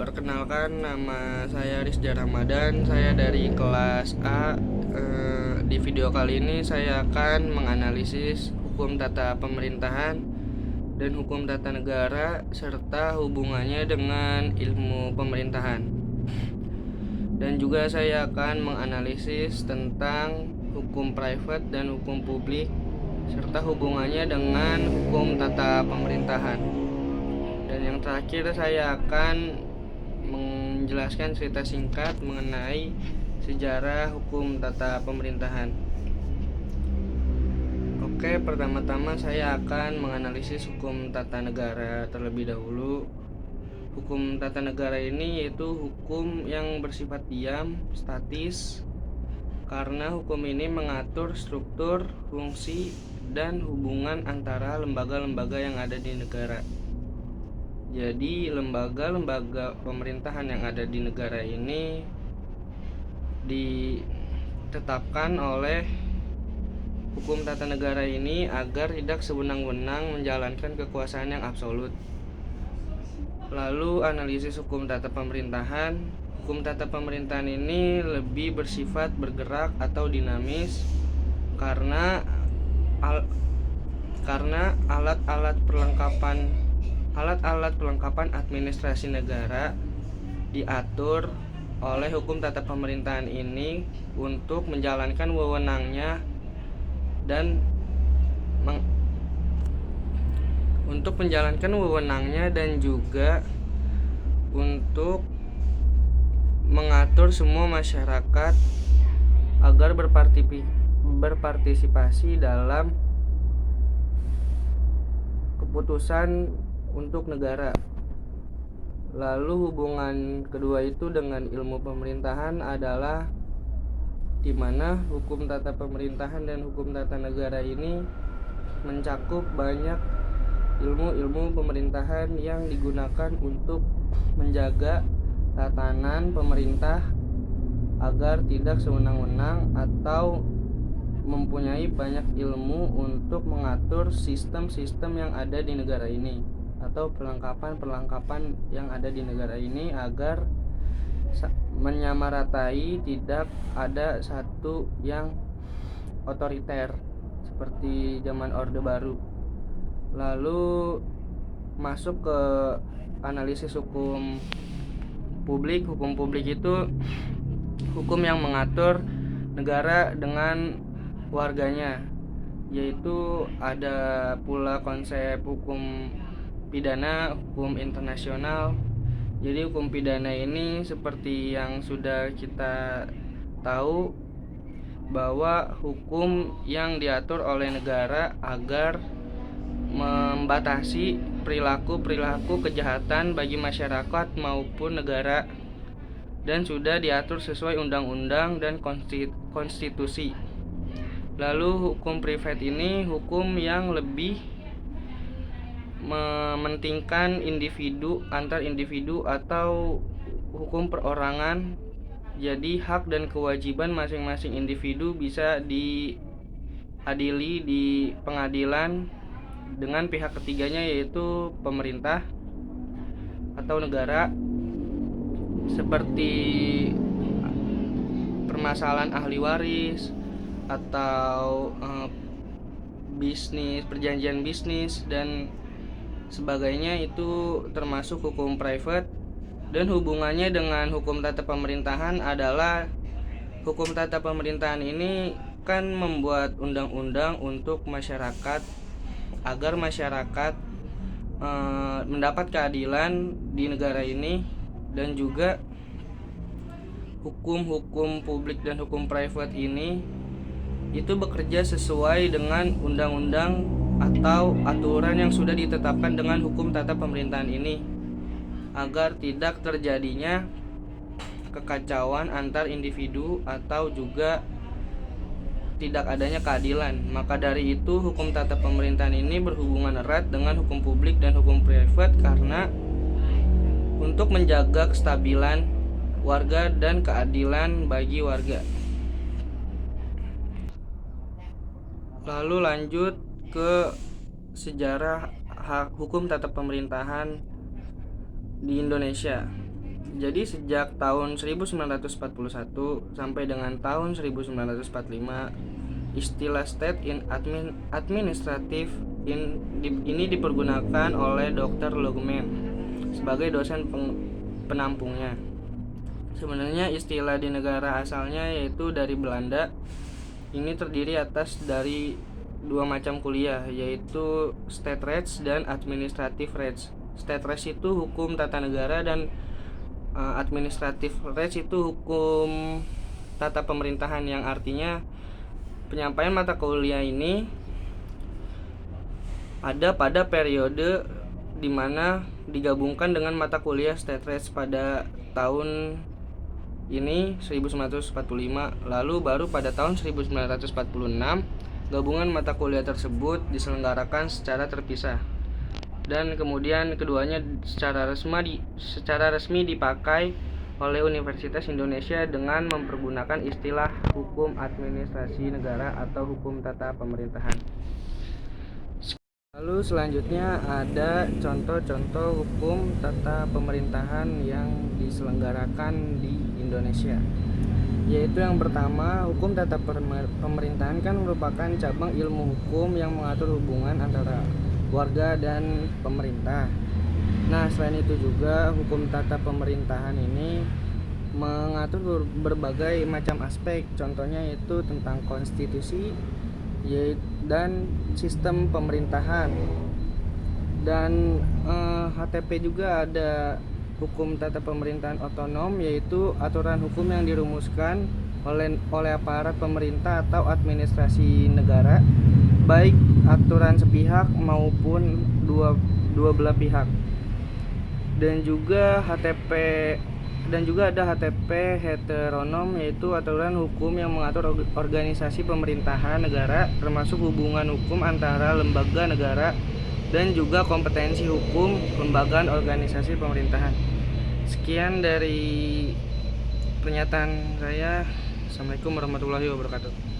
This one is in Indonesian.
Perkenalkan, nama saya Rizda Ramadan. Saya dari kelas A. Di video kali ini saya akan menganalisis hukum tata pemerintahan dan hukum tata negara serta hubungannya dengan ilmu pemerintahan. Dan juga saya akan menganalisis tentang hukum private dan hukum publik serta hubungannya dengan hukum tata pemerintahan. Dan yang terakhir saya akan menjelaskan cerita singkat mengenai sejarah hukum tata pemerintahan. Oke, pertama-tama saya akan menganalisis hukum tata negara terlebih dahulu. Hukum tata negara ini yaitu hukum yang bersifat diam, statis, karena hukum ini mengatur struktur, fungsi, dan hubungan antara lembaga-lembaga yang ada di negara. Jadi lembaga-lembaga pemerintahan yang ada di negara ini ditetapkan oleh hukum tata negara ini agar tidak sewenang-wenang menjalankan kekuasaan yang absolut. Lalu analisis hukum tata pemerintahan. Hukum tata pemerintahan ini lebih bersifat bergerak atau dinamis karena alat-alat perlengkapan administrasi negara diatur oleh hukum tata pemerintahan ini untuk menjalankan wewenangnya dan juga untuk mengatur semua masyarakat agar berpartisipasi dalam keputusan untuk negara. Lalu hubungan kedua itu dengan ilmu pemerintahan adalah di mana hukum tata pemerintahan dan hukum tata negara ini mencakup banyak ilmu-ilmu pemerintahan yang digunakan untuk menjaga tatanan pemerintah agar tidak sewenang-wenang atau mempunyai banyak ilmu untuk mengatur sistem-sistem yang ada di negara ini atau perlengkapan yang ada di negara ini agar menyamaratai, tidak ada satu yang otoriter seperti zaman Orde Baru. Lalu masuk ke analisis hukum publik. Hukum publik itu hukum yang mengatur negara dengan warganya, yaitu ada pula konsep hukum pidana, hukum internasional. Jadi hukum pidana ini seperti yang sudah kita tahu bahwa hukum yang diatur oleh negara agar membatasi perilaku kejahatan bagi masyarakat maupun negara dan sudah diatur sesuai undang-undang dan konstitusi. Lalu hukum privat ini hukum yang lebih mementingkan antar individu atau hukum perorangan. Jadi hak dan kewajiban masing-masing individu bisa diadili di pengadilan dengan pihak ketiganya, yaitu pemerintah atau negara, seperti permasalahan ahli waris atau perjanjian bisnis dan sebagainya. Itu termasuk hukum private. Dan hubungannya dengan hukum tata pemerintahan adalah hukum tata pemerintahan ini kan membuat undang-undang untuk masyarakat agar masyarakat mendapat keadilan di negara ini, dan juga hukum-hukum publik dan hukum private ini itu bekerja sesuai dengan undang-undang atau aturan yang sudah ditetapkan dengan hukum tata pemerintahan ini agar tidak terjadinya kekacauan antar individu atau juga tidak adanya keadilan. Maka dari itu hukum tata pemerintahan ini berhubungan erat dengan hukum publik dan hukum private karena untuk menjaga kestabilan warga dan keadilan bagi warga. Lalu lanjut ke sejarah hukum tata pemerintahan di Indonesia. Jadi sejak tahun 1941 sampai dengan tahun 1945, istilah state in administrative ini dipergunakan oleh Dr. Logman sebagai dosen penampungnya. Sebenarnya istilah di negara asalnya yaitu dari Belanda. Ini terdiri atas dari dua macam kuliah, yaitu state rights dan administrative rights. State rights itu hukum tata negara dan administrative rights itu hukum tata pemerintahan, yang artinya penyampaian mata kuliah ini ada pada periode di mana digabungkan dengan mata kuliah state rights pada tahun ini 1945, lalu baru pada tahun 1946 gabungan mata kuliah tersebut diselenggarakan secara terpisah, dan kemudian keduanya secara resmi dipakai oleh Universitas Indonesia dengan mempergunakan istilah hukum administrasi negara atau hukum tata pemerintahan. Lalu selanjutnya ada contoh-contoh hukum tata pemerintahan yang diselenggarakan di Indonesia. Yaitu yang pertama, hukum tata pemerintahan kan merupakan cabang ilmu hukum yang mengatur hubungan antara warga dan pemerintah. Nah, selain itu juga hukum tata pemerintahan ini mengatur berbagai macam aspek. Contohnya yaitu tentang konstitusi dan sistem pemerintahan. Dan HTP juga ada hukum tata pemerintahan otonom, yaitu aturan hukum yang dirumuskan oleh aparat pemerintah atau administrasi negara, baik aturan sepihak maupun dua belah pihak. Dan juga ada HTP heteronom, yaitu aturan hukum yang mengatur organisasi pemerintahan negara, termasuk hubungan hukum antara lembaga negara dan juga kompetensi hukum lembaga organisasi pemerintahan. Sekian dari pernyataan saya. Assalamualaikum warahmatullahi wabarakatuh.